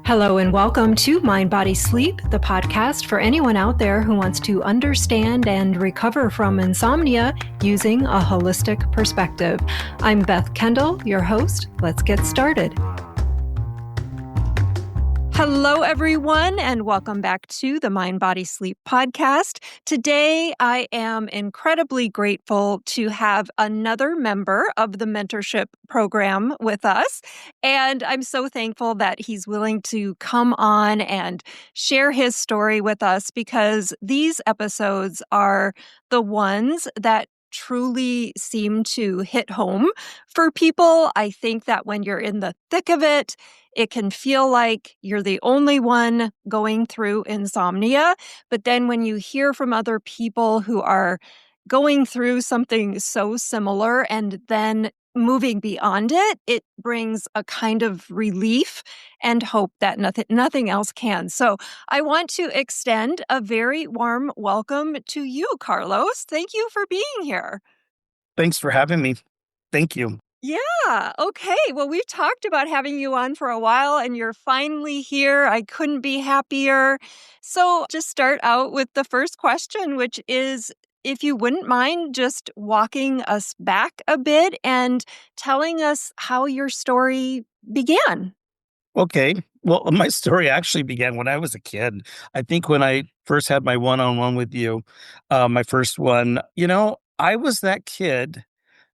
Hello and welcome to Mind, Body, Sleep, the podcast for anyone out there who wants to understand and recover from insomnia using a holistic perspective. I'm Beth Kendall, your host. Let's get started. Hello, everyone, and welcome back to the Mind, Body, Sleep podcast. Today, I am incredibly grateful to have another member of the mentorship program with us. And I'm so thankful that he's willing to come on and share his story with us because these episodes are the ones that truly seem to hit home for people. I think that when you're in the thick of it, it can feel like you're the only one going through insomnia. But then when you hear from other people who are going through something so similar and then moving beyond it, it brings a kind of relief and hope that nothing else can. So I want to extend a very warm welcome to you, Carlos. Thank you for being here. Thanks for having me. Thank you. Yeah. Okay. Well, we've talked about having you on for a while and you're finally here. I couldn't be happier. So just start out with the first question, which is if you wouldn't mind just walking us back a bit and telling us how your story began. Okay. Well, my story actually began when I was a kid. I think when I first had my one-on-one with you, my first one, I was that kid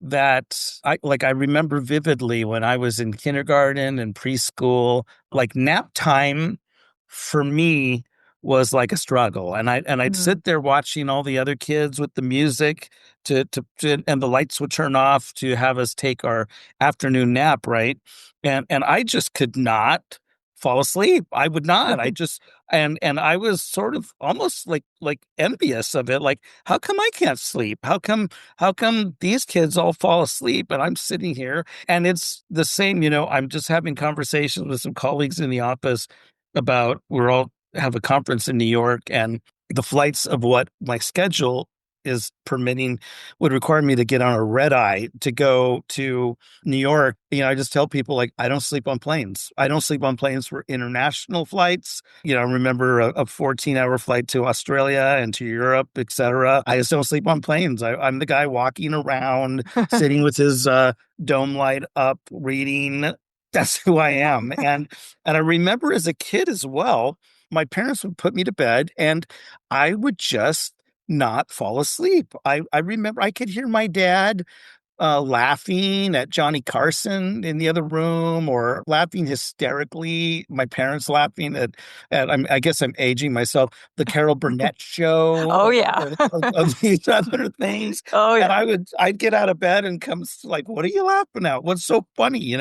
that I remember vividly when I was in kindergarten and preschool, like nap time for me was like a struggle. And I'd sit there watching all the other kids with the music and the lights would turn off to have us take our afternoon nap, right? And I just could not fall asleep. I would not. I just and I was sort of almost like envious of it. Like, how come I can't sleep? How come these kids all fall asleep and I'm sitting here? And it's the same, I'm just having conversations with some colleagues in the office about we're all have a conference in New York and the flights of what my schedule is permitting would require me to get on a red eye to go to New York. I just tell people like, I don't sleep on planes. I don't sleep on planes for international flights. I remember a 14-hour flight to Australia and to Europe, etc. I just don't sleep on planes. I'm the guy walking around, sitting with his dome light up, reading. That's who I am. And I remember as a kid as well, my parents would put me to bed and I would just not fall asleep. I remember I could hear my dad laughing at Johnny Carson in the other room or laughing hysterically. My parents laughing I guess I'm aging myself, the Carol Burnett show. Oh, yeah. of these other things. Oh, yeah. And I'd get out of bed and come like, what are you laughing at? What's so funny,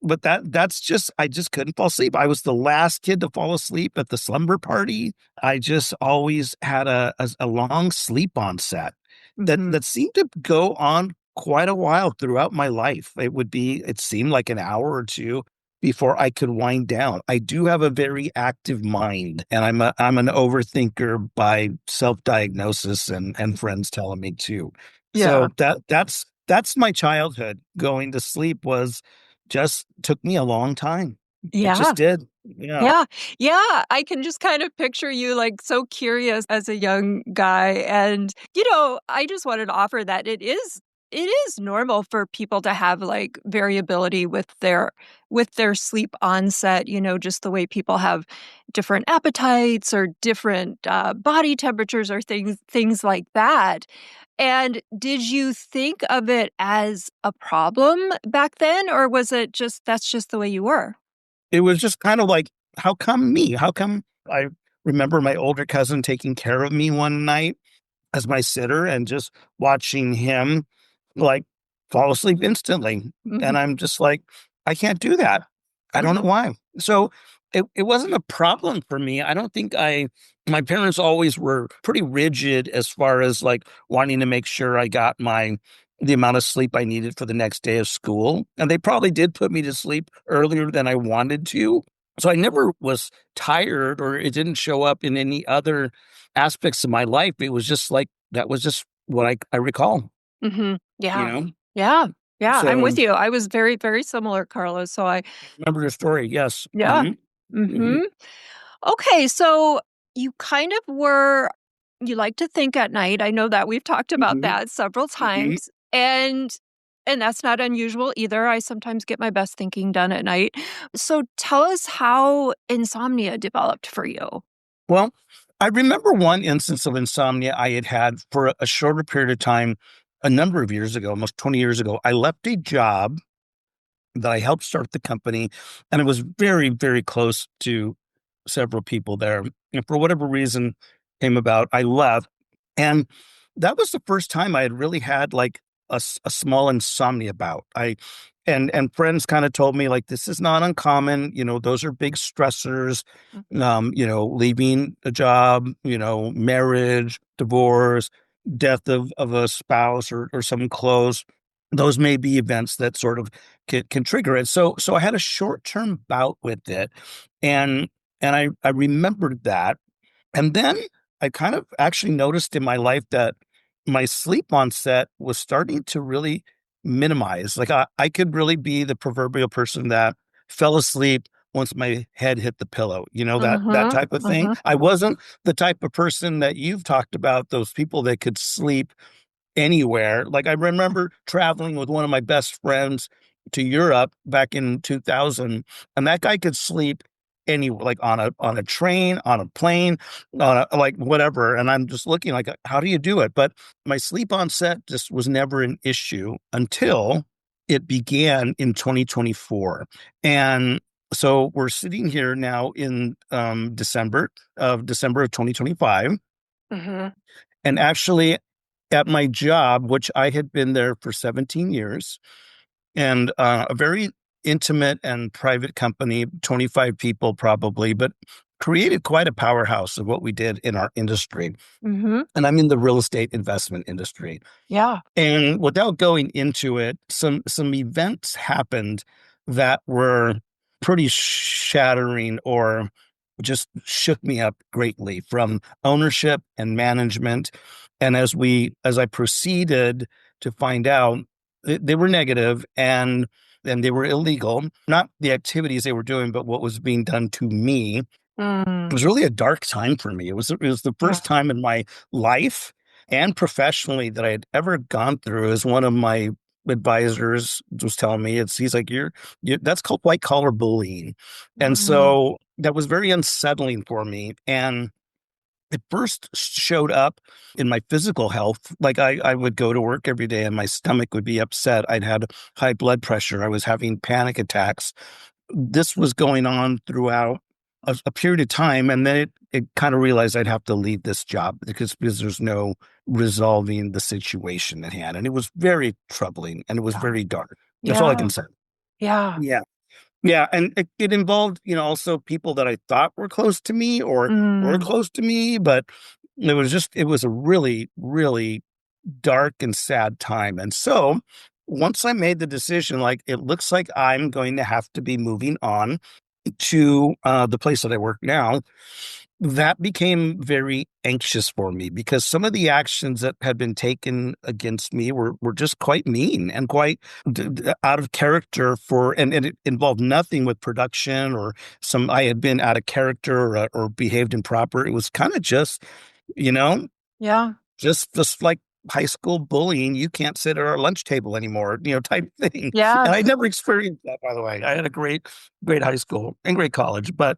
But that's just, I just couldn't fall asleep. I was the last kid to fall asleep at the slumber party. I just always had a long sleep onset that seemed to go on quite a while throughout my life. It seemed like an hour or two before I could wind down. I do have a very active mind and I'm an overthinker by self-diagnosis and friends telling me too. Yeah. So that's my childhood. Going to sleep just took me a long time. Yeah. It just did. Yeah. Yeah. I can just kind of picture you like so curious as a young guy. And, I just wanted to offer that it is normal for people to have like variability with their sleep onset, just the way people have different appetites or different body temperatures or things like that. And did you think of it as a problem back then, or was it that's just the way you were? It was just kind of like, how come me? How come I remember my older cousin taking care of me one night as my sitter and just watching him like fall asleep instantly. And I'm just like, I can't do that. I don't know why. So it wasn't a problem for me. I don't think my parents always were pretty rigid as far as like wanting to make sure I got the amount of sleep I needed for the next day of school. And they probably did put me to sleep earlier than I wanted to. So I never was tired or it didn't show up in any other aspects of my life. It was just like, that was just what I recall. Mm-hmm. Yeah. You know? Yeah. Yeah. I'm with So you. I was very, very similar, Carlos. So remember the story. Yes. yeah. Mhm. Mm-hmm. Okay, so you kind of were, you like to think at night. I know that we've talked about Mhm, that several mhm. times. And that's not unusual either. I sometimes get my best thinking done at night. So tell us how insomnia developed for you. Well, I remember one instance of insomnia I had had for a shorter period of time a number of years ago, almost 20 years ago. I left a job that I helped start the company, and I was very, very close to several people there. And for whatever reason came about, I left. And that was the first time I had really had like a small insomnia bout. And friends kind of told me like this is not uncommon, those are big stressors, leaving a job, marriage, divorce, death of a spouse or someone close. Those may be events that sort of can trigger it. So I had a short-term bout with it. And I remembered that. And then I kind of actually noticed in my life that my sleep onset was starting to really minimize. Like I could really be the proverbial person that fell asleep once my head hit the pillow, that Mm-hmm. type of thing. Mm-hmm. I wasn't the type of person that you've talked about, those people that could sleep anywhere. Like I remember traveling with one of my best friends to Europe back in 2000, and that guy could sleep anywhere, like on a train, on a plane, like whatever. And I'm just looking like, how do you do it? But my sleep onset just was never an issue until it began in 2024. And so we're sitting here now in December of 2025. Mm-hmm. And actually, at my job, which I had been there for 17 years, and a very intimate and private company, 25 people probably, but created quite a powerhouse of what we did in our industry. Mm-hmm. And I'm in the real estate investment industry. Yeah. And without going into it, some events happened that were pretty shattering or just shook me up greatly from ownership and management. And as I proceeded to find out, they were negative and they were illegal, not the activities they were doing, but what was being done to me. It Mm. was really a dark time for me. It was the Yeah. first time in my life and professionally that I had ever gone through. As one of my advisors was telling me, he's like, you that's called white collar bullying. And Mm. so that was very unsettling for me. And it first showed up in my physical health. Like I would go to work every day and my stomach would be upset. I'd had high blood pressure. I was having panic attacks. This was going on throughout a period of time. And then it kind of realized I'd have to leave this job because there's no resolving the situation at hand. And it was very troubling and it was Yeah. very dark. That's all I Yeah. can say. Yeah. Yeah. Yeah, and it involved, also people that I thought were close to me or were Mm. close to me, but it was a really, really dark and sad time. And so once I made the decision, like it looks like I'm going to have to be moving on to the place that I work now, that became very anxious for me because some of the actions that had been taken against me were just quite mean and quite out of character and it involved nothing with production or I had been out of character or behaved improper. It was kind of just, you know, Yeah. just like high school bullying. You can't sit at our lunch table anymore, type thing. And I Yes. never experienced that, by the way. I had a great high school and great college, but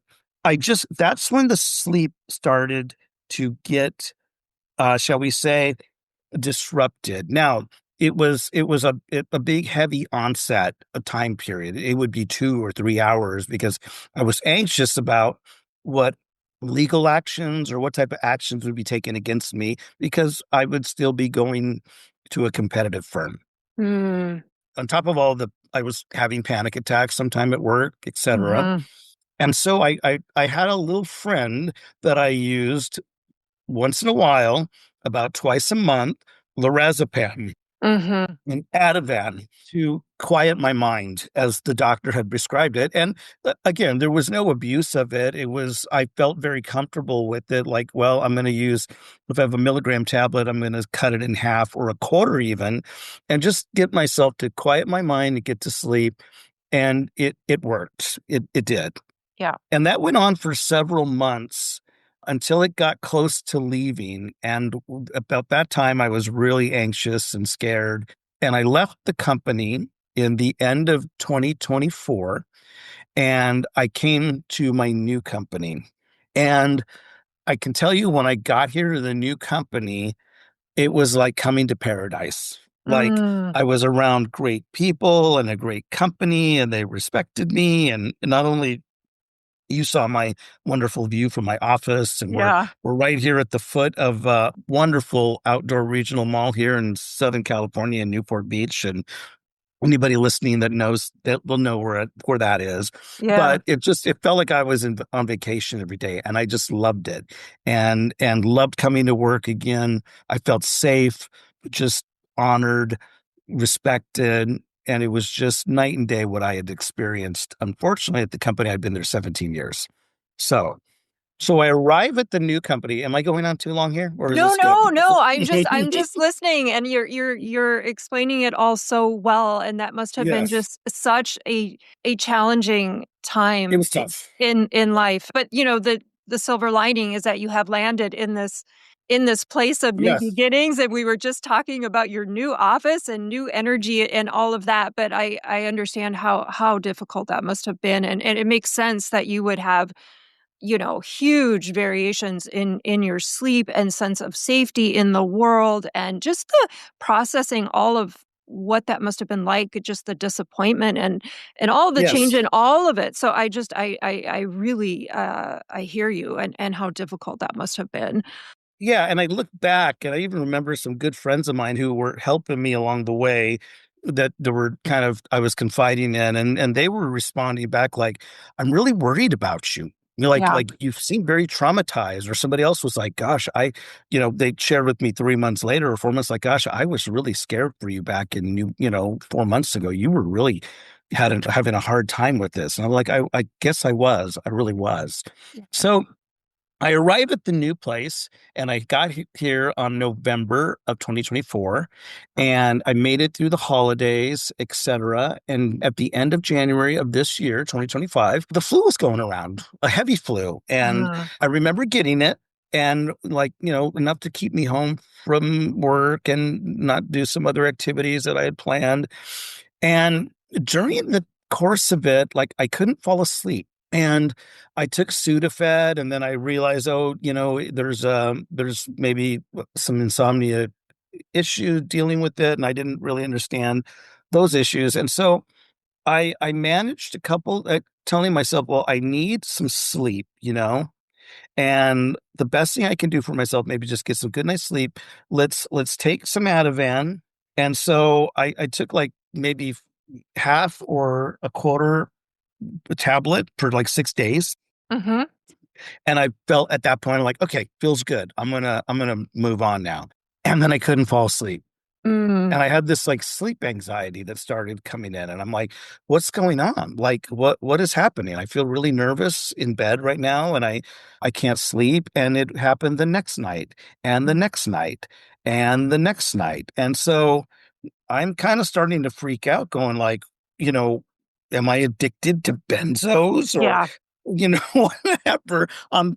that's when the sleep started to get, shall we say, disrupted. Now, it was a big heavy onset, a time period. It would be 2 or 3 hours because I was anxious about what legal actions or what type of actions would be taken against me because I would still be going to a competitive firm. Mm. On top of all I was having panic attacks sometime at work, etc. Mm-hmm. And so I had a little friend that I used once in a while, about twice a month, lorazepam Mm-hmm. and Ativan to quiet my mind as the doctor had prescribed it. And again, there was no abuse of it. I felt very comfortable with it. Like, well, I'm going to use, if I have a milligram tablet, I'm going to cut it in half or a quarter even, and just get myself to quiet my mind and get to sleep. And it worked. It did. Yeah. And that went on for several months until it got close to leaving. And about that time, I was really anxious and scared. And I left the company in the end of 2024 and I came to my new company. And I can tell you when I got here to the new company, it was like coming to paradise. Like Mm, I was around great people and a great company, and they respected me. And not only you saw my wonderful view from my office, and yeah. we're right here at the foot of a wonderful outdoor regional mall here in Southern California in Newport Beach. And anybody listening that knows that will know where that is. Yeah. But it felt like I was on vacation every day, and I just loved it, and loved coming to work again. I felt safe, just honored, respected, and it was just night and day what I had experienced. Unfortunately, at the company, I'd been there 17 years. So so I arrive at the new company. Am I going on too long here, or is No, this good? no, no. I'm just listening, and you're explaining it all so well, and that must have been Yes, just such a challenging it time was tough. in life. But the silver lining is that you have landed in this place of new Yes. beginnings, and we were just talking about your new office and new energy and all of that. But I understand how difficult that must have been, and it makes sense that you would have huge variations in your sleep and sense of safety in the world, and just the processing all of what that must have been like, just the disappointment and all the change Yes. in all of it. So I really I hear you, and how difficult that must have been. Yeah, and I look back and I even remember some good friends of mine who were helping me along the way that they were kind of I was confiding in, and they were responding back like, "I'm really worried about you." Yeah. Like you seem very traumatized. Or somebody else was like, "Gosh, they shared with me 3 months later or 4 months, like, gosh, I was really scared for you back in 4 months ago. You were really having a hard time with this." And I'm like, I guess I was. I really was. Yeah. So I arrived at the new place and I got here on November of 2024 and I made it through the holidays, etc. And at the end of January of this year, 2025, the flu was going around, a heavy flu. And Mm, I remember getting it and like, enough to keep me home from work and not do some other activities that I had planned. And during the course of it, like I couldn't fall asleep. And I took Sudafed, and then I realized, oh, there's maybe some insomnia issue dealing with it, and I didn't really understand those issues. And so I managed a couple, telling myself, well, I need some sleep, and the best thing I can do for myself, maybe just get some good night's sleep. Let's take some Ativan. And so I took like maybe half or a quarter a tablet for like 6 days. mm-hmm. And I felt at that point, like, okay, feels good. I'm gonna move on now. And then I couldn't fall asleep. Mm, And I had this like sleep anxiety that started coming in. And I'm like, what's going on? Like, what is happening? I feel really nervous in bed right now, and I can't sleep. And it happened the next night, and the next night, and the next night. And so I'm kind of starting to freak out, going like, you know, am I addicted to benzos or, yeah. whatever?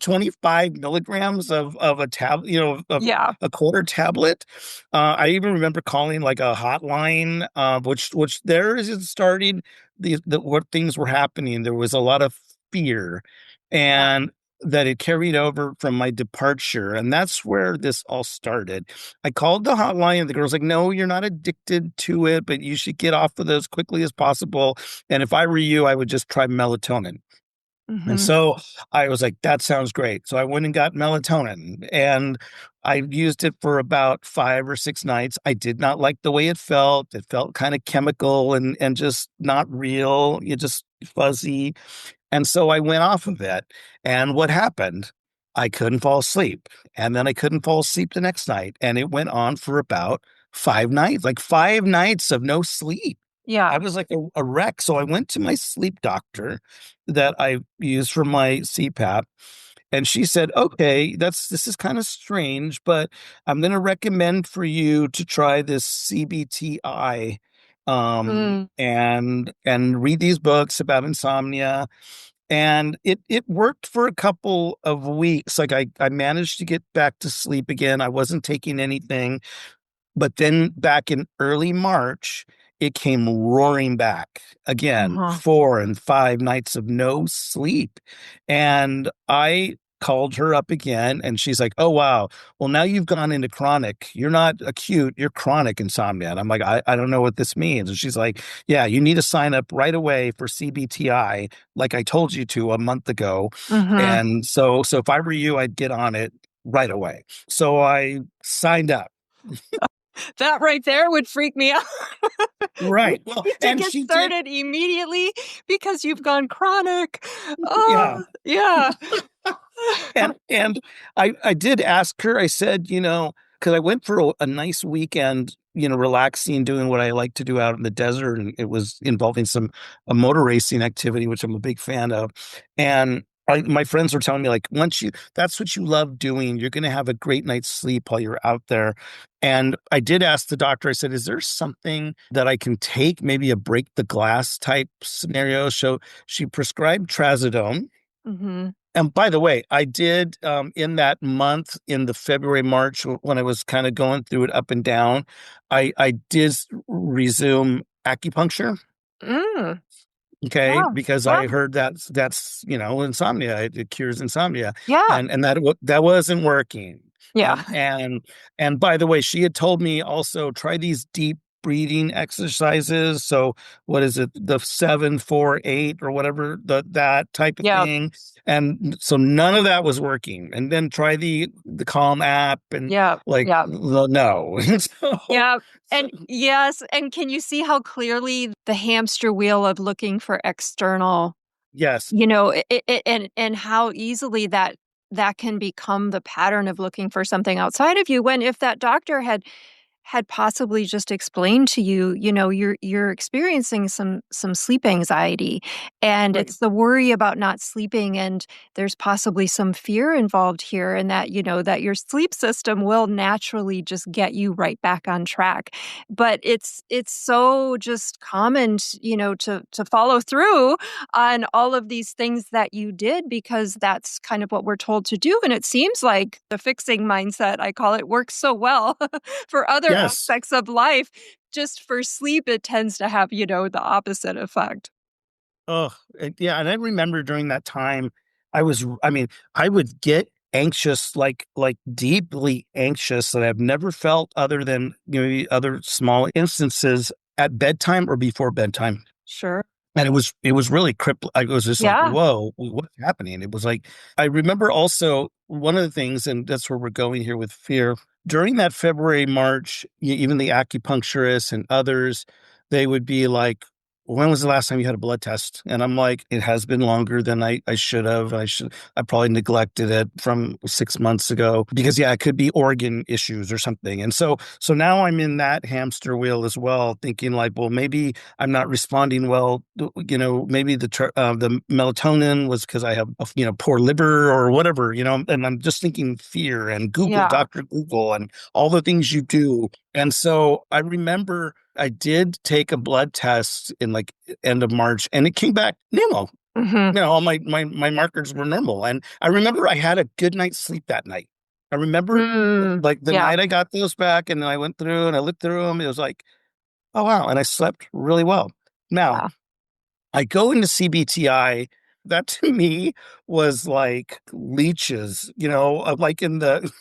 25 milligrams of a tablet, of Yeah. a quarter tablet. I even remember calling like a hotline, which there is starting the what things were happening. There was a lot of fear, Yeah. and that it carried over from my departure. And that's where this all started. I called the hotline and the girl's like, no, you're not addicted to it, but you should get off of it as quickly as possible. And if I were you, I would just try melatonin. And Mm-hmm. so I was like, that sounds great. So I went and got melatonin and I used it for about 5 or 6 nights. I did not like the way it felt. It felt kind of chemical and just not real. You just fuzzy. And so I went off of it. And what happened? I couldn't fall asleep. And then I couldn't fall asleep the next night. And it went on for about 5 nights, like 5 nights of no sleep. I Yeah. was like a wreck. So I went to my sleep doctor that I use for my CPAP. And she said, okay, this is kind of strange, but I'm going to recommend for you to try this CBT-I Mm, and read these books about insomnia. And it worked for a couple of weeks. Like I managed to get back to sleep again. I wasn't taking anything. But then back in early March, it came roaring back again, Uh-huh. 4 and 5 nights of no sleep. And I called her up again and she's like, "Oh, wow. Well, now you've gone into chronic. You're not acute, you're chronic insomnia." And I'm like, I don't know what this means. And she's like, "Yeah, you need to sign up right away for CBT-I, like I told you to a month ago." Mm-hmm. And so if I were you, I'd get on it right away. So I signed up. That right there would freak me out. You Right. Well, need to and get she did. started immediately because you've gone chronic. Yeah. Oh, yeah. And I did ask her, I said, because I went for a nice weekend, relaxing, doing what I like to do out in the desert. And it was involving some a motor racing activity, which I'm a big fan of. And my friends were telling me, like, that's what you love doing, you're going to have a great night's sleep while you're out there. And I did ask the doctor, I said, is there something that I can take, maybe a break the glass type scenario? So she prescribed trazodone. Mm-hmm. And by the way, I did in that month, in the February, March, when I was kind of going through it up and down, I did resume acupuncture. Mm. Okay, Yeah. because Yeah. I heard that's insomnia. It cures insomnia, Yeah. and that wasn't working. Yeah. And by the way, she had told me also try these deep breathing exercises. So what is it, the 7-4-8 or whatever, that type of Yeah. thing. And so none of that was working. And then try the Calm app, and Yeah. like Yeah. no. Yeah. So And yes, and can you see how clearly the hamster wheel of looking for external, yes, and how easily that can become the pattern of looking for something outside of you, when if that doctor had possibly just explained to you, you're experiencing some sleep anxiety, and right, it's the worry about not sleeping, and there's possibly some fear involved here, and that that your sleep system will naturally just get you right back on track. But it's so just common, to follow through on all of these things that you did, because that's kind of what we're told to do, and it seems like the fixing mindset, I call it, works so well for other yes. aspects of life. Just for sleep, it tends to have, the opposite effect. Oh, yeah, and I remember during that time, I mean, I would get anxious, like deeply anxious that I've never felt other than maybe other small instances at bedtime or before bedtime. Sure. And it was really crippling. I was just like, Yeah. "Whoa, what's happening?" It was like I remember also one of the things, and that's where we're going here with fear. During that February, March, even the acupuncturists and others, they would be like, "When was the last time you had a blood test?" And I'm like, "It has been longer than I should have. I probably neglected it from 6 months ago because yeah, it could be organ issues or something." And so now I'm in that hamster wheel as well, thinking like, well, maybe I'm not responding well. Maybe the melatonin was because I have poor liver or whatever. And I'm just thinking fear and Yeah. Dr. Google, and all the things you do. And so I remember I did take a blood test in like end of March, and it came back normal. Hmm. All my markers were normal, and I remember I had a good night's sleep that night. I remember Mm. like the Yeah. night I got those back, and then I went through and I looked through them. It was like, oh, wow, and I slept really well. Now, Yeah. I go into CBT-I, that to me was like leeches, like in the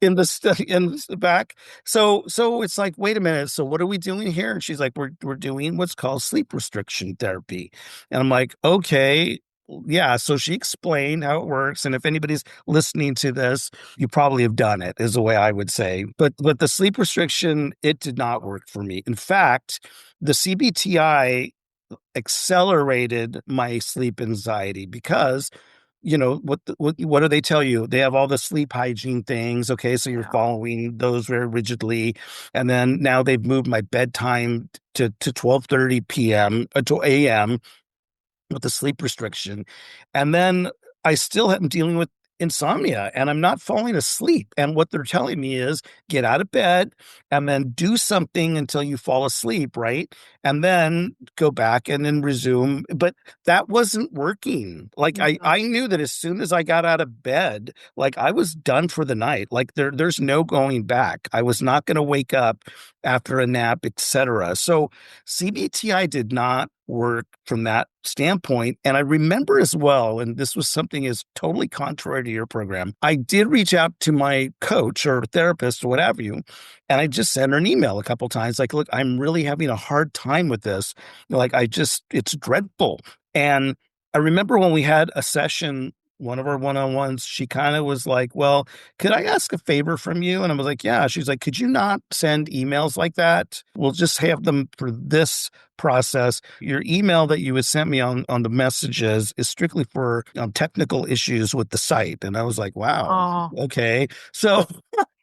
in the back. So it's like, wait a minute. So what are we doing here? And she's like, we're doing what's called sleep restriction therapy. And I'm like, okay. Yeah, so she explained how it works, and if anybody's listening to this, you probably have done it, is the way I would say. But the sleep restriction, it did not work for me. In fact, the CBT-I accelerated my sleep anxiety because what do they tell you? They have all the sleep hygiene things. Okay, so you're Yeah. following those very rigidly, and then now they've moved my bedtime to 12:30 p.m. To a.m. with the sleep restriction, and then I still am dealing with insomnia and I'm not falling asleep. And what they're telling me is get out of bed and then do something until you fall asleep, right? And then go back and then resume. But that wasn't working. Like Mhm. I knew that as soon as I got out of bed, like I was done for the night. Like there's no going back. I was not going to wake up after a nap, etc. So CBTI did not work from that standpoint. And I remember as well, and this was something is totally contrary to your program. I did reach out to my coach or therapist or whatever you, and I just sent her an email a couple times, like, look, I'm really having a hard time with this. Like, it's dreadful. And I remember when we had a session, one of our one-on-ones, she kind of was like, well, could I ask a favor from you? And I was like, yeah. She's like, could you not send emails like that? We'll just have them for this process. Your email that you had sent me on the messages is strictly for technical issues with the site. And I was like, wow, Oh. okay. So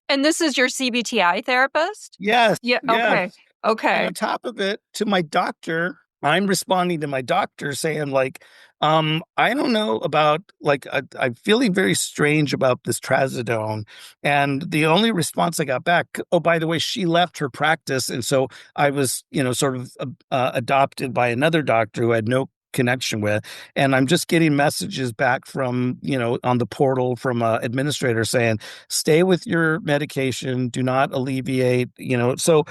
And this is your CBTI therapist? yes, Yeah. yes. Okay. And Okay. on top of it, to my doctor, I'm responding to my doctor saying, like, I don't know about, like, I'm feeling very strange about this trazodone. And the only response I got back, oh, by the way, she left her practice. And so I was, sort of adopted by another doctor who I had no connection with. And I'm just getting messages back from, on the portal from an administrator saying, stay with your medication, do not alleviate, so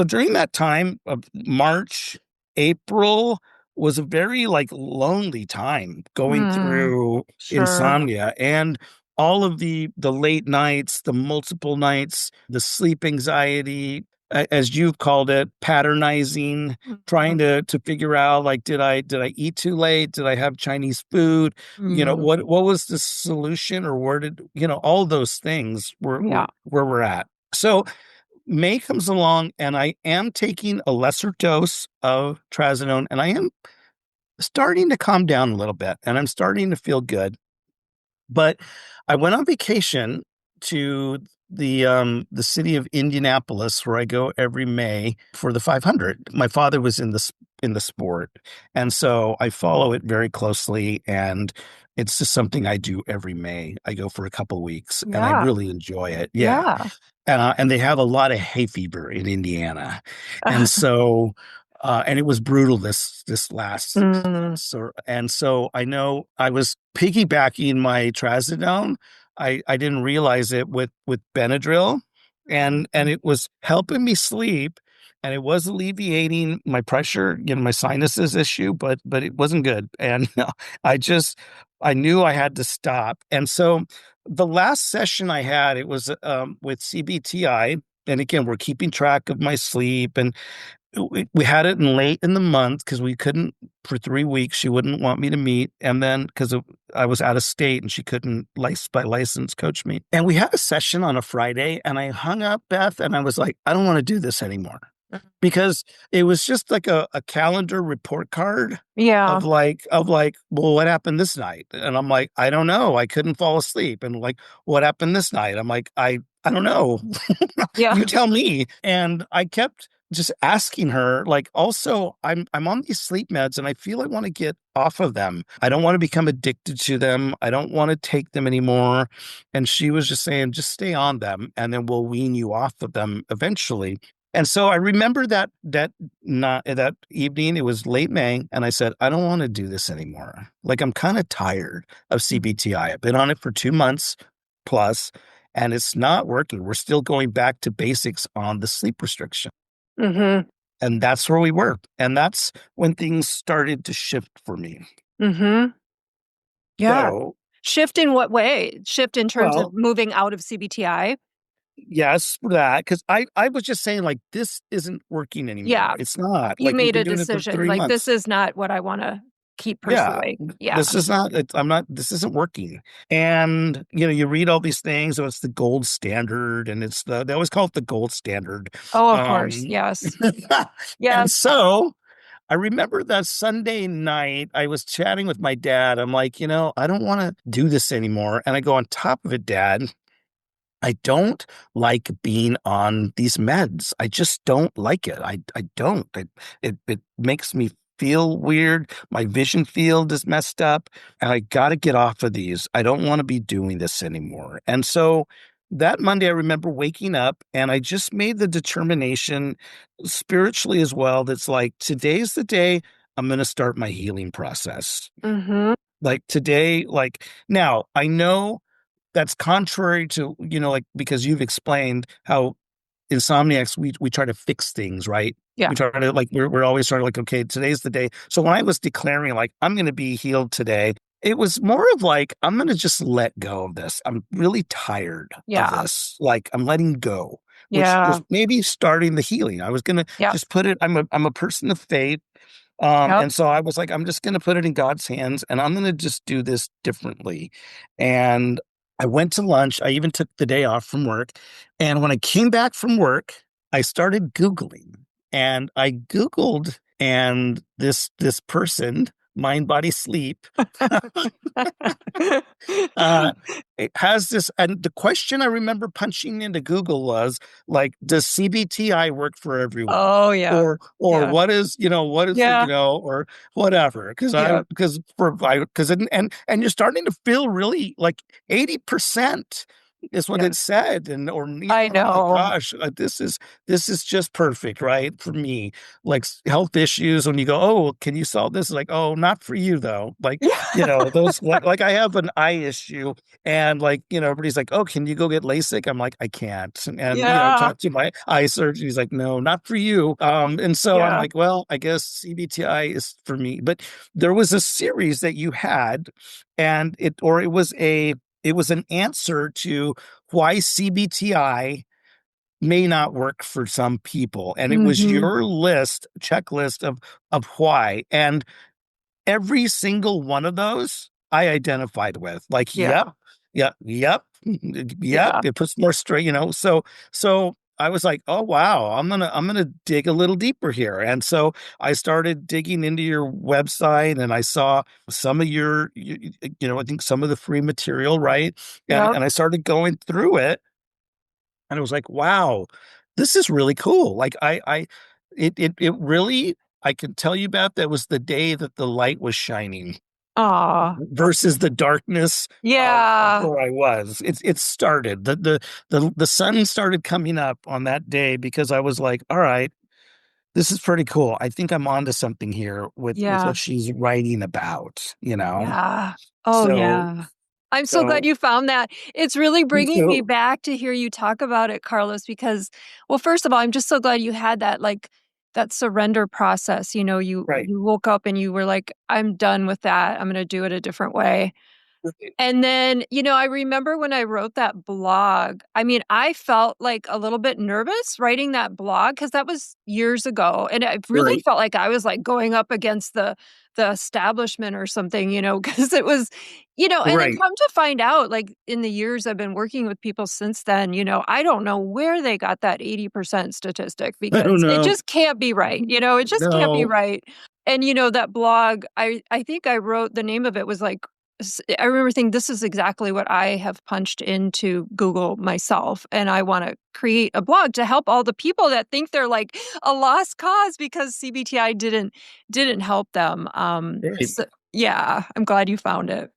during that time of March, April was a very like lonely time going Mm, through sure. insomnia and all of the late nights, the multiple nights, the sleep anxiety, as you've called it, patternizing, trying Mhm. to figure out like did I eat too late? Did I have Chinese food? Mm, What was the solution or where did all those things were yeah. where we're at. So May comes along and I am taking a lesser dose of trazodone and I am starting to calm down a little bit and I'm starting to feel good. But I went on vacation to the city of Indianapolis where I go every May for the 500. My father was in the sport, and so I follow it very closely and it's just something I do every May. I go for a couple weeks and I Yeah. really enjoy it. Yeah. Yeah. And they have a lot of hay fever in Indiana. And so and it was brutal this last Mm, and so I know I was piggybacking my trazodone. I didn't realize it with Benadryl and it was helping me sleep and it was alleviating my pressure, my sinuses issue, but it wasn't good. And I just I knew I had to stop. And so the last session I had, it was with CBTI. And again, we're keeping track of my sleep and we had it in late in the month because we couldn't for 3 weeks. She wouldn't want me to meet, and then because I was out of state and she couldn't by license coach me. And we had a session on a Friday, and I hung up Beth, and I was like, I don't want to do this anymore because it was just like a calendar report card yeah. of like, well, what happened this night? And I'm like, I don't know. I couldn't fall asleep. And like, what happened this night? I'm like, I don't know. Yeah. You tell me. And I kept just asking her, like, also, I'm on these sleep meds and I feel I want to get off of them. I don't want to become addicted to them. I don't want to take them anymore. And she was just saying, just stay on them and then we'll wean you off of them eventually. And so I remember that not that evening, it was late May, and I said, I don't want to do this anymore. Like I'm kind of tired of CBTI. I've been on it for 2 months plus, and it's not working. We're still going back to basics on the sleep restriction. Mm-hmm. And that's where we were. And that's when things started to shift for me. Mm-hmm. Yeah. So, Shift in what way? Shift in terms of well, moving out of CBTI? yes, for that, because I was just saying, like, this isn't working anymore. Yeah. It's not. You Like, we've made been a doing it for decision. three Like, this months. is not what I want to keep Yeah, pursuing. Yeah. this is not I'm not this isn't working. And, you read all these things, so it's the gold standard, and they always call it the gold standard. Oh, of course. Um, Yes. and Yes. so I remember that Sunday night, I was chatting with my dad. I'm like, I don't want to do this anymore. And I go, on top of it, Dad, I don't like being on these meds. I just don't like it. I don't. It makes me feel weird. My vision field is messed up. And I got to get off of these. I don't want to be doing this anymore. And so that Monday, I remember waking up and I just made the determination spiritually as well. That's like, today's the day I'm going to start my healing process. Mm-hmm. Like today, like now, I know that's contrary to, like, because you've explained how insomniacs, we try to fix things, right? Yeah. We try to, like, we're always trying to, like, okay, today's the day. So when I was declaring like I'm going to be healed today, it was more of like I'm going to just let go of this. I'm really tired of Yeah. this. Like I'm letting go, which Yeah. was maybe starting the healing. I was going to Yep. just put it. I'm a person of faith. Yep. And so I was like, I'm just going to put it in God's hands and I'm going to just do this differently. And I went to lunch. I even took the day off from work. And when I came back from work, I started Googling and I Googled and this person, mind, body, sleep, uh, it has this, and the question I remember punching into Google was like, does CBT-I work for everyone? Oh, yeah. Or Yeah. what is, Yeah. or whatever. Yeah. And you're starting to feel really like 80% is what Yeah. it said. And, or, I oh my know. gosh, this is just perfect, right? For me, like health issues, when you go, oh, can you solve this? Like, oh, not for you though. Like, Yeah. those, like I have an eye issue and like, everybody's like, oh, can you go get LASIK? I'm like, I can't. And, Yeah. talk to my eye surgeon. He's like, no, not for you. And so I'm Yeah. like, well, I guess CBTI is for me. But there was a series that you had and it was an answer to why CBTI may not work for some people. And it was Mm-hmm. your checklist of why. And every single one of those I identified with. Like, yep, Yeah. yep, yep, yep. Yeah. It puts more straight, So I was like, oh wow, I'm gonna dig a little deeper here. And so I started digging into your website and I saw some of I think some of the free material, right? And Yep. and I started going through it and I was like, wow, this is really cool. Like it really, I can tell you about that was the day that the light was shining Aw. versus the darkness of Yeah. where I was. It started the sun started coming up on that day because I was like, all right, this is pretty cool. I think I'm onto something here with Yeah. what she's writing about. Yeah. Oh, So yeah. I'm so glad so you found that. It's really bringing me so back to hear you talk about it, Carlos, because, well, first of all, I'm just so glad you had that, like, that surrender process. You right. you woke up and you were like, I'm done with that. I'm going to do it a different way. And then, I remember when I wrote that blog, I mean, I felt like a little bit nervous writing that blog because that was years ago. And it really Right. felt like I was like going up against the establishment or something, because it was, and then Right. come to find out, like in the years I've been working with people since then, I don't know where they got that 80% statistic I don't because it know. just can't be right. It just can't be No. right. And that blog, I think I wrote, the name of it was like, I remember thinking, this is exactly what I have punched into Google myself. And I want to create a blog to help all the people that think they're like a lost cause because CBTI didn't help them. Right. So, yeah, I'm glad you found it.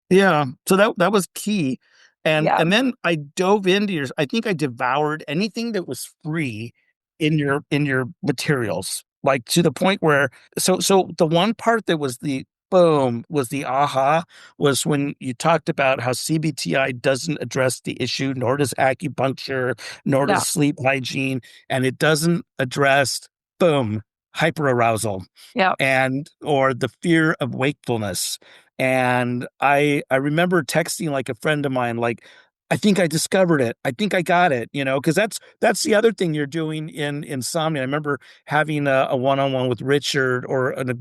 Yeah. So that was key. And Yeah. and then I dove into I think I devoured anything that was free in your materials. Like to the point where so the one part that was the boom was the aha was when you talked about how CBTI doesn't address the issue, nor does acupuncture, nor Yeah. does sleep hygiene, and it doesn't address boom, hyperarousal Yeah. and or the fear of wakefulness. And I remember texting like a friend of mine, like, I think I discovered it. I think I got it, because that's the other thing you're doing in Insomnia. I remember having a one-on-one with Richard or in the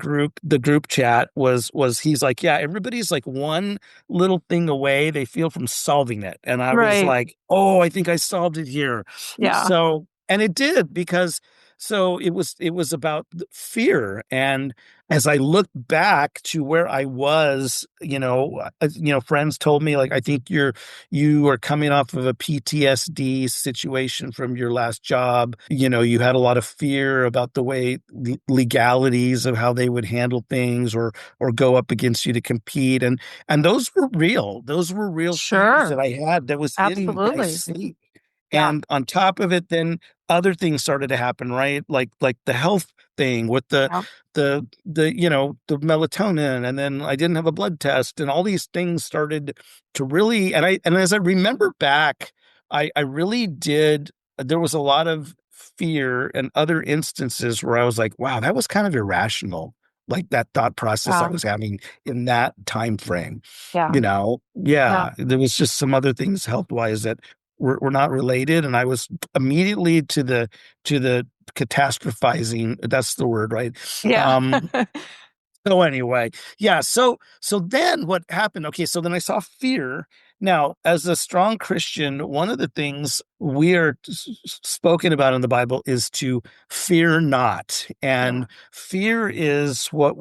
group chat was he's like, yeah, everybody's like one little thing away, they feel from solving it. And I was Right. like, oh, I think I solved it here. Yeah. So, and it did because So it was about fear. And as I look back to where I was, friends told me, like, I think you are coming off of a PTSD situation from your last job. You had a lot of fear about the way the legalities of how they would handle things, or go up against you to compete. And those were real. Those were real fears that Sure. I had that was in my Absolutely. sleep. Yeah. And on top of it, then other things started to happen, right? Like the health thing with Yeah. the melatonin, and then I didn't have a blood test, and all these things started to really, and as I remember back, I really did. There was a lot of fear and other instances where I was like, wow, that was kind of irrational. Like that thought process I Yeah. was having in that time frame, Yeah. Yeah. yeah, there was just some other things health wise that were not related, and I was immediately to the catastrophizing. That's the word, right? Yeah. Um, so anyway, yeah. So then what happened? Okay, so then I saw fear. Now, as a strong Christian, one of the things we are spoken about in the Bible is to fear not. Yeah. And fear is what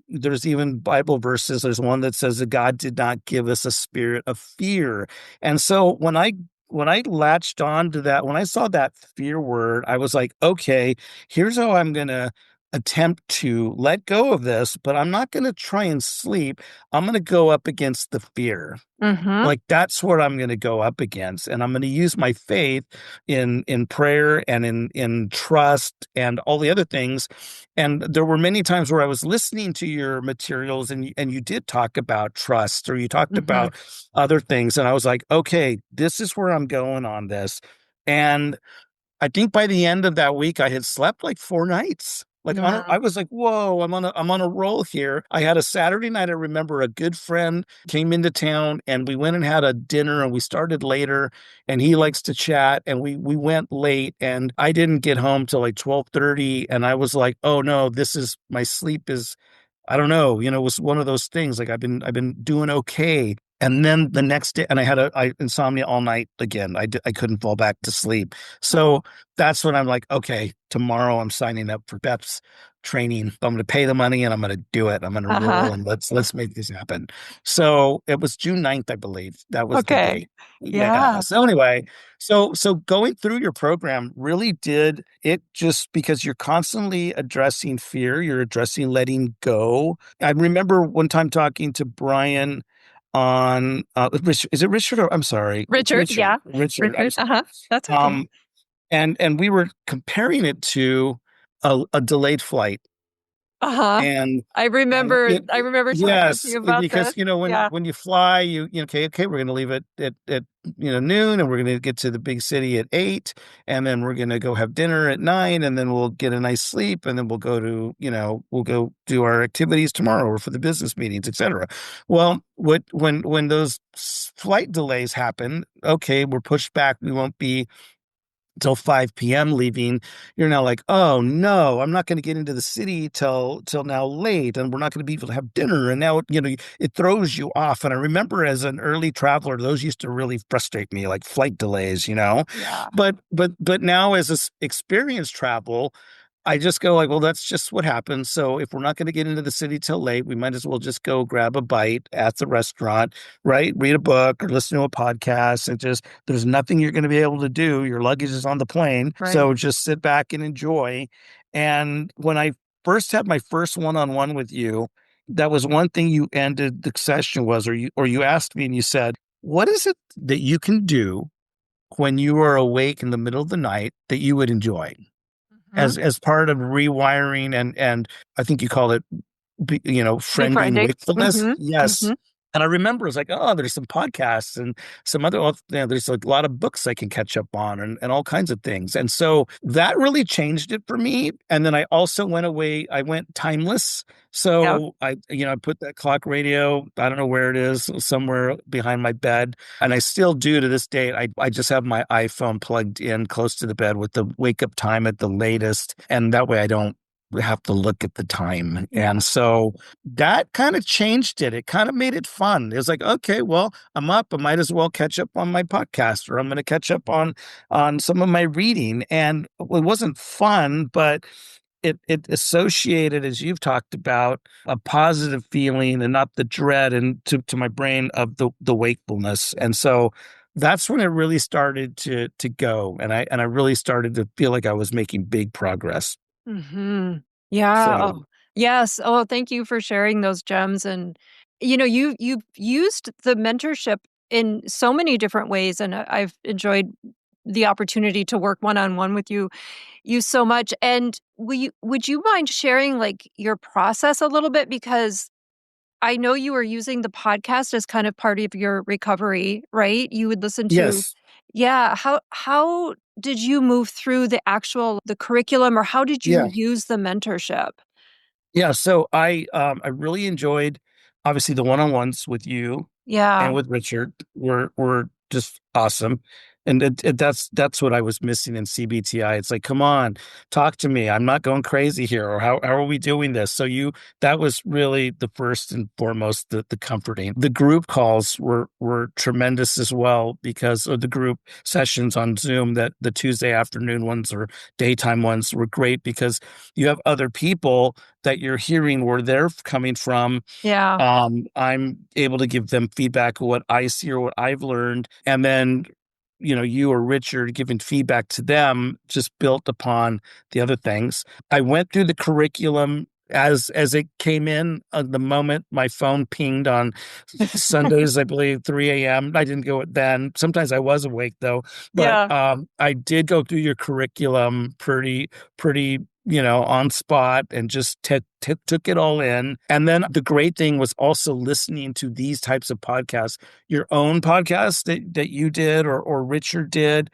there's even Bible verses. There's one that says that God did not give us a spirit of fear. And so when I latched on to that, when I saw that fear word, I was like, okay, here's how I'm gonna attempt to let go of this, but I'm not going to try and sleep. I'm going to go up against the fear. Mm-hmm. Like that's what I'm going to go up against, and I'm going to use my faith in prayer and in trust and all the other things. And there were many times where I was listening to your materials, and you did talk about trust, or you talked Mm-hmm. about other things, and I was like, okay, this is where I'm going on this. And I think by the end of that week, I had slept like 4 nights. Like Yeah. I was like, whoa, I'm on a roll here. I had a Saturday night. I remember a good friend came into town, and we went and had a dinner, and we started later, and he likes to chat, and we went late, and I didn't get home till like 12:30, and I was like, oh no, this is my sleep is, I don't know, it was one of those things. Like I've been doing okay. And then the next day, and I had insomnia all night again. I couldn't fall back to sleep. So that's when I'm like, okay, tomorrow I'm signing up for Beth's training. I'm going to pay the money, and I'm going to do it. I'm going to Uh-huh. roll, and let's make this happen. So it was June 9th, I believe. That was the Okay. date. Yeah. Yeah. So anyway, so going through your program really did it, just because you're constantly addressing fear, you're addressing letting go. I remember one time talking to Brian on is it Richard, or I'm sorry, Richard. Richard. Yeah. Richard, I'm Richard. Uh-huh. sorry. That's okay. Um and we were comparing it to a delayed flight. Uh-huh. And I and remember it, I remember talking to yes, you about because this. when Yeah. when you fly, okay, we're going to leave at noon, and we're going to get to the big city at 8, and then we're going to go have dinner at 9, and then we'll get a nice sleep, and then we'll go do our activities tomorrow, or for the business meetings, etc. Well, when those flight delays happen, okay, we're pushed back. We won't be till 5 p.m. leaving. You're now like, oh no, I'm not going to get into the city till now late, and we're not going to be able to have dinner. And now, it throws you off. And I remember as an early traveler, those used to really frustrate me, like flight delays. Yeah. But now as experienced travel, I just go like, well, that's just what happens. So if we're not going to get into the city till late, we might as well just go grab a bite at the restaurant, right? Read a book or listen to a podcast, and just, there's nothing you're going to be able to do. Your luggage is on the plane. Right. So just sit back and enjoy. And when I first had my first one-on-one with you, that was one thing you ended the session was, or you asked me, and you said, what is it that you can do when you are awake in the middle of the night that you would enjoy? Mm-hmm. As part of rewiring, and I think you call it, friending Befriending. wakefulness. Mm-hmm. Yes. Mm-hmm. And I remember it's like, oh, there's some podcasts and some other, there's like a lot of books I can catch up on, and all kinds of things. And so that really changed it for me. And then I also went away, I went timeless. Yeah. So I put that clock radio, I don't know where it is, somewhere behind my bed. And I still do to this day. I just have my iPhone plugged in close to the bed with the wake up time at the latest. And that way I don't have to look at the time. Yeah. And so that kind of changed it. It kind of made it fun. It was like, okay, well, I'm up. I might as well catch up on my podcast, or I'm going to catch up on some of my reading. And it wasn't fun, but it associated, as you've talked about, a positive feeling and not the dread, and to my brain of the wakefulness. And so that's when it really started to go. And I really started to feel like I was making big progress. Hmm. Yeah. So Oh, yes. Oh, thank you for sharing those gems. And you've used the mentorship in so many different ways, and I've enjoyed the opportunity to work one on one with you so much. And would you mind sharing like your process a little bit, because I know you were using the podcast as kind of part of your recovery, right? You would listen to, yes. yeah. How did you move through the curriculum, or how did you Yeah. use the mentorship? Yeah, so I really enjoyed, obviously, the one-on-ones with you and Yeah. with Richard were just awesome. And that's what I was missing in CBTI. It's like, come on, talk to me. I'm not going crazy here. Or how are we doing this? So that was really the first and foremost, the comforting. The group calls were tremendous as well, because of the group sessions on Zoom. That the Tuesday afternoon ones or daytime ones were great, because you have other people that you're hearing where they're coming from. Yeah. I'm able to give them feedback of what I see or what I've learned. And then, you or Richard giving feedback to them, just built upon the other things. I went through the curriculum as it came in. The moment my phone pinged on Sundays, I believe 3 a.m. I didn't go then. Sometimes I was awake though, but Yeah. I did go through your curriculum pretty on spot, and just took it all in. And then the great thing was also listening to these types of podcasts, your own podcast that you did, or Richard did,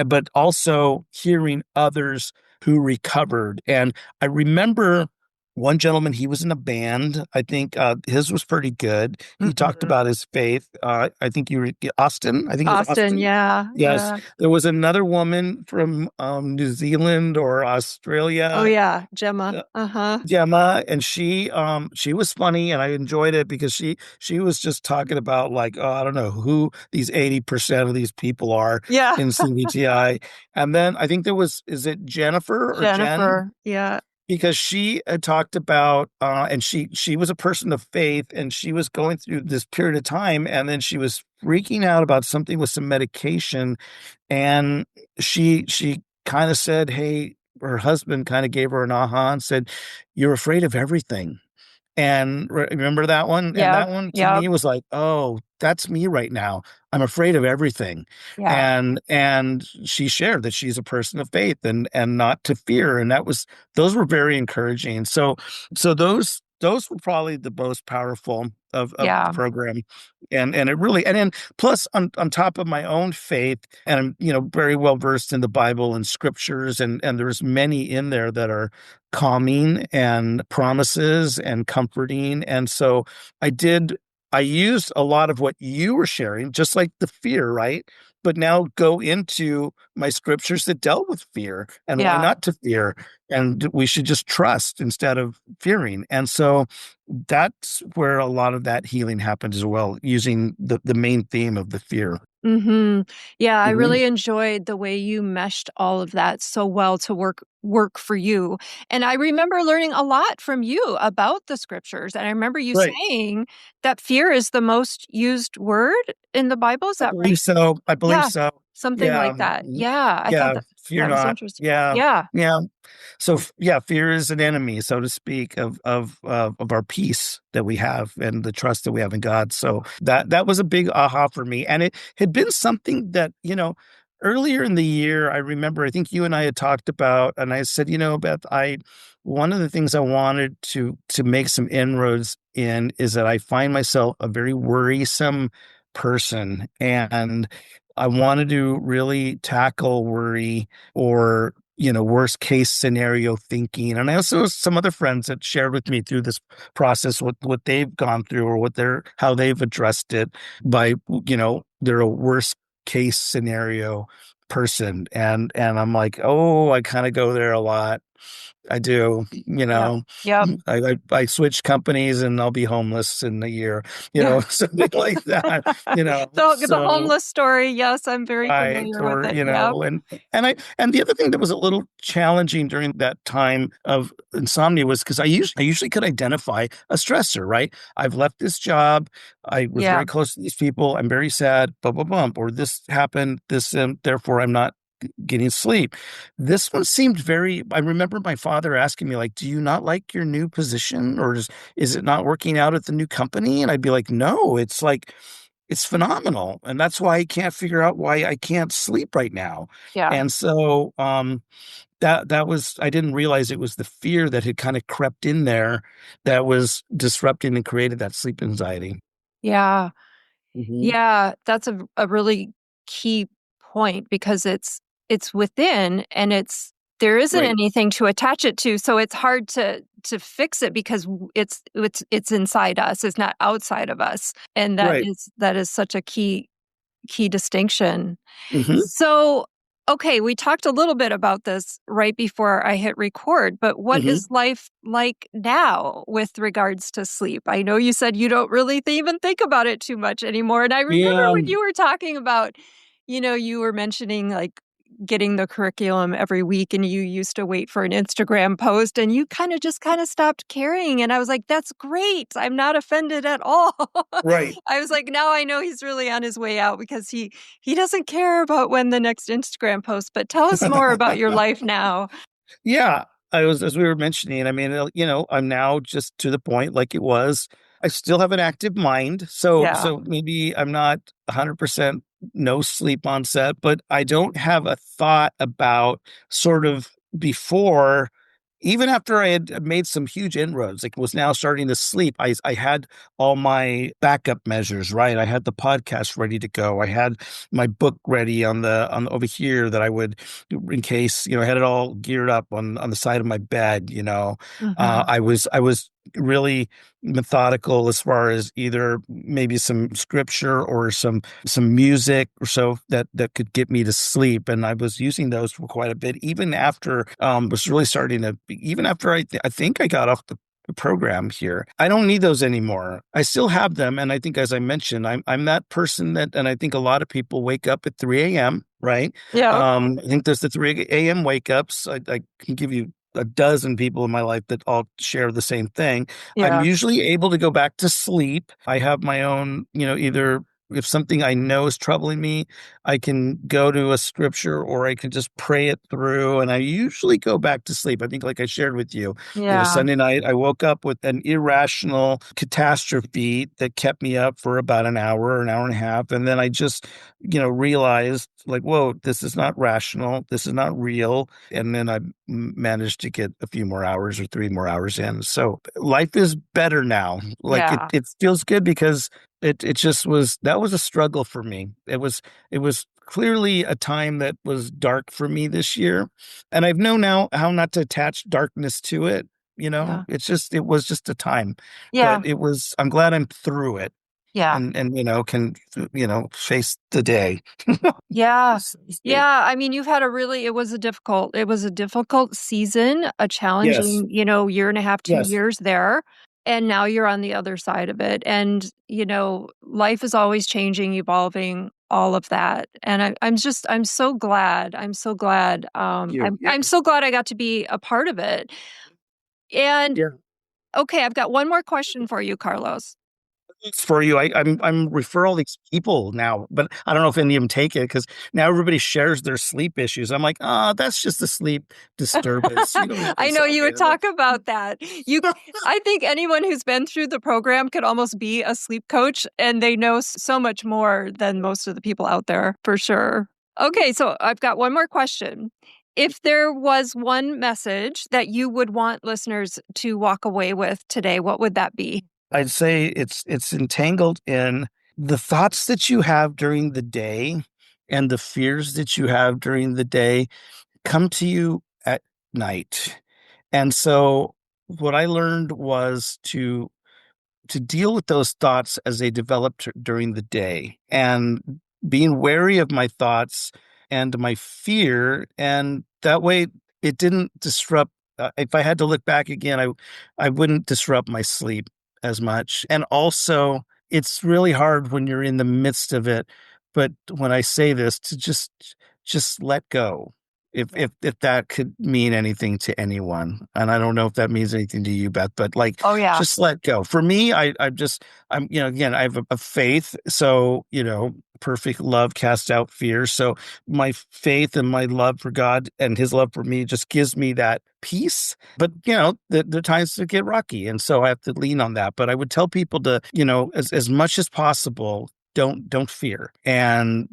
but also hearing others who recovered. And I remember one gentleman, he was in a band. I think his was pretty good. He talked Mhm. about his faith. I think you were Austin. I think it was Austin. Austin. Yeah. Yes. Yeah. There was another woman from New Zealand or Oh, Australia, yeah. Gemma. uh, Uh-huh. Gemma, and she was funny, and I enjoyed it, because she was just talking about, like, oh, I don't know who these 80% of these people are Yeah. in CBTI. And then I think there was, is it Jennifer or Jen? Jennifer. Yeah. Because she had talked about, and she was a person of faith, and she was going through this period of time, and then she was freaking out about something with some medication. And she kind of said, hey, her husband kind of gave her an aha and said, you're afraid of everything. And remember that one? And Yep. that one to Yep. me was like, oh, that's me right now. I'm afraid of everything. Yeah. And she shared that she's a person of faith, and not to fear. And those were very encouraging. So those were probably the most powerful of the Yeah. program. And it really, and then plus on top of my own faith, and I'm, very well versed in the Bible and scriptures, and there's many in there that are calming and promises and comforting. And so I used a lot of what you were sharing, just like the fear, right? But now go into my scriptures that dealt with fear, and why Yeah. not to fear. And we should just trust instead of fearing. And so that's where a lot of that healing happened as well, using the main theme of the fear. Mhm. Yeah, I Mhm. really enjoyed the way you meshed all of that so well to work for you. And I remember learning a lot from you about the scriptures. And I remember you Right. saying that fear is the most used word in the Bible. Is I that right? believe so. I believe Yeah, so. something Yeah. like that. Yeah, I thought Yeah. that Fear that was not. interesting. Yeah. Yeah. Yeah. So yeah, fear is an enemy, so to speak, of our peace that we have, and the trust that we have in God. So that was a big aha for me, and it had been something that, earlier in the year. I remember, I think you and I had talked about, and I said, Beth, I one of the things I wanted to make some inroads in is that I find myself a very worrisome person, and I wanted to really tackle worry, or worst case scenario thinking. And I also, some other friends that shared with me through this process what they've gone through, or how they've addressed it by, they're a worst case scenario person. And I'm like, oh, I kind of go there a lot. I do, Yep. Yep. I switch companies and I'll be homeless in a year, Yeah. something like that, The so homeless story. Yes, I'm very right. familiar with Or, it. Yep. and the other thing that was a little challenging during that time of insomnia was because I usually could identify a stressor, right? I've left this job. I was Yeah. very close to these people. I'm very sad, blah, blah, blah, or this happened, therefore I'm not getting sleep. This one seemed I remember my father asking me, like, do you not like your new position, or is it not working out at the new company? And I'd be like, no, it's phenomenal. And that's why I can't figure out why I can't sleep right now. Yeah. And so that was, I didn't realize it was the fear that had kind of crept in there that was disrupting and created that sleep anxiety. Yeah. Hmm. Yeah. That's a really key point because it's within and there isn't Right. anything to attach it to. So it's hard to fix it because it's inside us. It's not outside of us. And Right. that is such a key distinction. Hmm. So, okay, we talked a little bit about this right before I hit record, but what Hmm. is life like now with regards to sleep? I know you said you don't really even think about it too much anymore. And I remember Yeah. when you were talking about, you were mentioning like getting the curriculum every week and you used to wait for an Instagram post and you kind of stopped caring. And I was like, that's great. I'm not offended at all. Right. I was like, now I know he's really on his way out because he doesn't care about when the next Instagram post, but tell us more about your life now. Yeah, as we were mentioning, I mean, I'm now just to the point like it was. I still have an active mind, so Yeah. maybe I'm not 100% no sleep on set, but I don't have a thought about sort of before, even after I had made some huge inroads, like was now starting to sleep. I had all my backup measures, right? I had the podcast ready to go. I had my book ready on over here that I would, in case, I had it all geared up on the side of my bed. Mhm. I was really methodical as far as either maybe some scripture or some music or so that could get me to sleep, and I was using those for quite a bit even after was really starting to, even after I think I got off the program here. I don't need those anymore. I still have them, and I think, as I mentioned, I'm that person that, and I think a lot of people wake up at 3 a.m., right? Yeah. I think there's the 3 a.m. wake ups. I can give you a dozen people in my life that all share the same thing. I'm Yeah. usually able to go back to sleep. I have my own, either if something I know is troubling me, I can go to a scripture or I can just pray it through. And I usually go back to sleep. I think, like I shared with you, Yeah. Sunday night, I woke up with an irrational catastrophe that kept me up for about an hour and a half. And then I just, realized, like, whoa, this is not rational. This is not real. And then I managed to get a few more hours or 3 more hours in. So life is better now. Like it, Yeah. it feels good because it just was, that was a struggle for me. It was clearly a time that was dark for me this year. And I've known now how not to attach darkness to it. Yeah. It was just a time, Yeah. but I'm glad I'm through it, Yeah. and can, face the day. Yeah. So to speak. Yeah, I mean, you've had it was a difficult season, a Yes. challenging, year and a half, 2 Yes. years there, and now you're on the other side of it, and, life is always changing, evolving, all of that, and I'm so glad, You. Yeah. I'm so glad I got to be a part of it, and, Yeah. okay, I've got one more question for you, Carlos. It's for you. I'm refer all these people now, but I don't know if any of them take it because now everybody shares their sleep issues. I'm like, that's just a sleep disturbance. You don't need I this know on you the would internet. talk about that. I think anyone who's been through the program could almost be a sleep coach, and they know so much more than most of the people out there, for sure. Okay, so I've got one more question. If there was one message that you would want listeners to walk away with today, what would that be? I'd say it's entangled in the thoughts that you have during the day and the fears that you have during the day come to you at night. And so what I learned was to deal with those thoughts as they developed during the day, and being wary of my thoughts and my fear. And that way it didn't disrupt if I had to look back again, I wouldn't disrupt my sleep as much. And also, it's really hard when you're in the midst of it. But when I say this, to just let go. If that could mean anything to anyone, and I don't know if that means anything to you, Beth, but like, Oh, yeah. just let go. For me, I'm, again, I have a faith. So, perfect love casts out fear. So my faith and my love for God and his love for me just gives me that peace. But, there are times to get rocky. And so I have to lean on that. But I would tell people to, as much as possible, don't fear, and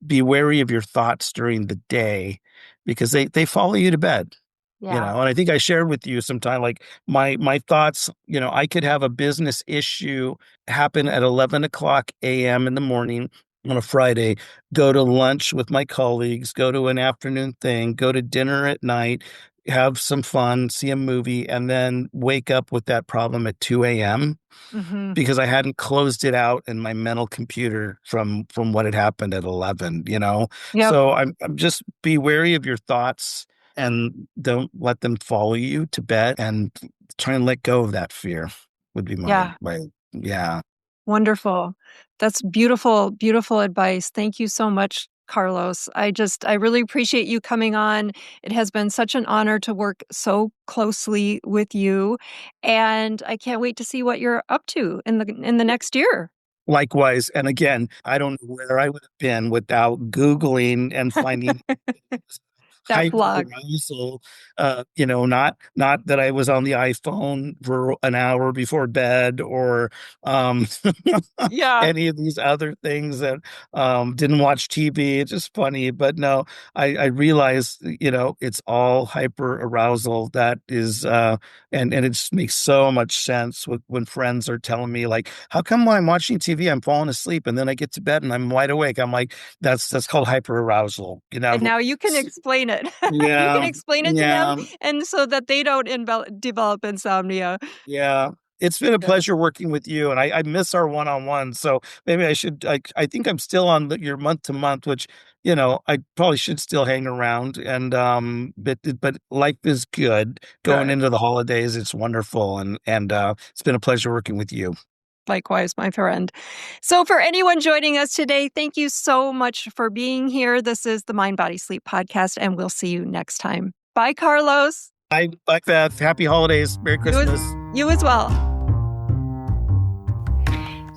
be wary of your thoughts during the day, because they follow you to bed. Yeah. And I think I shared with you sometime, like, my thoughts, I could have a business issue happen at 11 o'clock a.m. in the morning on a Friday, go to lunch with my colleagues, go to an afternoon thing, go to dinner at night, have some fun, see a movie, and then wake up with that problem at 2 a.m. Hmm. because I hadn't closed it out in my mental computer from what had happened at 11. Yep. So I'm just, be wary of your thoughts, and don't let them follow you to bed, and try and let go of that fear would be Yeah. yeah. Wonderful. That's beautiful, beautiful advice. Thank you so much, Carlos. I really appreciate you coming on. It has been such an honor to work so closely with you, and I can't wait to see what you're up to in the next year. Likewise. And again, I don't know where I would have been without Googling and finding That blog. hyperarousal, not that I was on the iPhone for an hour before bed, or um, Yeah. any of these other things, that didn't watch TV. It's just funny. But no, I realize, it's all hyper arousal. That is, and it just makes so much sense when friends are telling me, like, how come when I'm watching TV, I'm falling asleep, and then I get to bed and I'm wide awake? I'm like, that's called hyper arousal, And now you can explain it. You can Yeah, explain it to them, yeah, and so that they don't develop insomnia. yeah. It's been a Yeah. pleasure working with you, and I miss our one-on-one. So maybe I should. I think I'm still on your month to month, which, I probably should still hang around. And but life is good going Good. into the holidays. It's wonderful, and it's been a pleasure working with you. Likewise, my friend. So, for anyone joining us today, thank you so much for being here. This is the Mind Body Sleep podcast, and we'll see you next time. Bye, Carlos. I like that. Happy holidays. Merry You as, Christmas. you as well.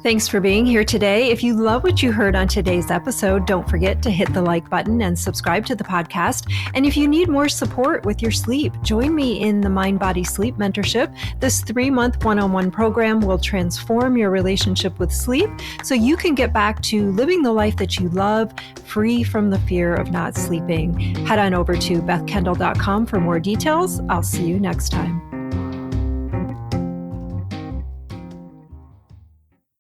Thanks for being here today. If you love what you heard on today's episode, don't forget to hit the like button and subscribe to the podcast. And if you need more support with your sleep, join me in the Mind Body Sleep Mentorship. This 3-month one-on-one program will transform your relationship with sleep so you can get back to living the life that you love, free from the fear of not sleeping. Head on over to bethkendall.com for more details. I'll see you next time.